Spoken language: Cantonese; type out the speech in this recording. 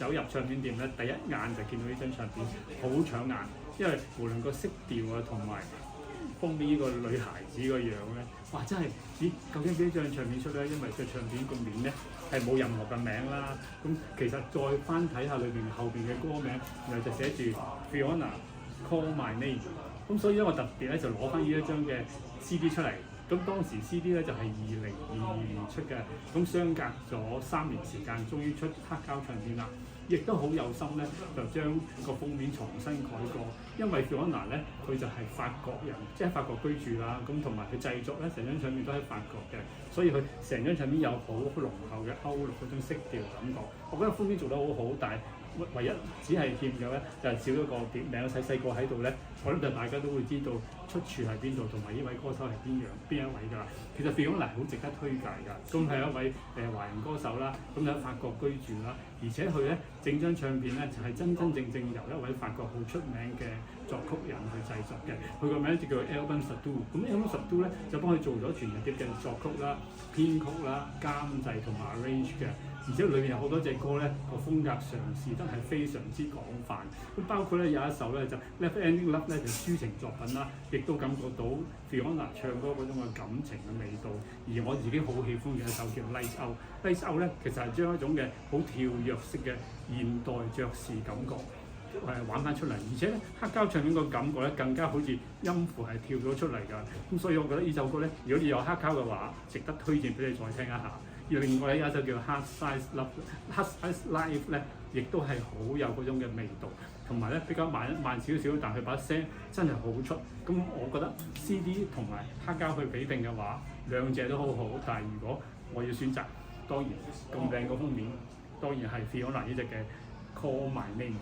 走入唱片店咧，第一眼就見到呢張唱片，好搶眼，因為無論個色調啊，同埋封面呢個女孩子個樣咧，哇！真係咦，究竟邊張唱片出咧？因為個唱片個面咧係冇任何嘅名啦。咁其實再翻睇下裏邊後邊嘅歌名，然後就寫住 Fiona Call My Name。咁所以咧，我特別咧就攞翻呢一張嘅 CD 出嚟。咁當時 CD 咧就係2022年出嘅，咁相隔咗3年時間，終於出黑膠唱片啦。亦都好有心咧，就將個封面重新改過，因為 Fiona 咧佢就係法國人，即係喺法國居住啦。咁同埋佢製作咧成張唱片都喺法國嘅，所以佢成張唱片有好濃厚嘅歐陸嗰種色調感覺。我覺得封面做得好好，但係唯一只係欠嘅咧就係少咗個碟名，細細個喺度咧，我諗就大家都會知道出處喺邊度，同埋呢位歌手係邊一位㗎啦。其實 Fiona 好值得推介㗎，咁係一位華人歌手啦，咁喺法國居住啦，而且佢咧整張唱片咧就係真正由一位法國好出名嘅作曲人去製作嘅，佢個名就叫 Albin Sardou。咁 Albin Sardou 咧就幫佢做咗全日碟嘅作曲啦、編曲啦、監製同埋 arrange 嘅。而且裏面有好多隻歌咧，個風格嘗試得係非常之廣泛。咁包括咧有一首咧就 Never Ending Love 咧就抒情作品啦，亦都感覺到 Fiona 唱歌嗰種嘅感情嘅味道。而我自己好喜歡嘅一首叫 Lights Out。Lights Out 咧其實係將一種嘅好跳躍式嘅現代爵士感覺玩翻出嚟，而且咧黑膠唱片個感覺咧更加好似音符係跳咗出嚟㗎。咁所以我覺得呢首歌咧，如果你有黑膠嘅話，值得推薦俾你再聽一下。而另外有一首叫 Heart Size Life 咧，亦都係好有嗰種嘅味道，同埋咧比較慢少少，但佢把聲真係好出。咁我覺得 CD 同埋黑膠去比拼嘅話，兩者都好好。但係如果我要選擇，當然咁靚個封面，當然係 Fiona 呢隻嘅 Call My Name。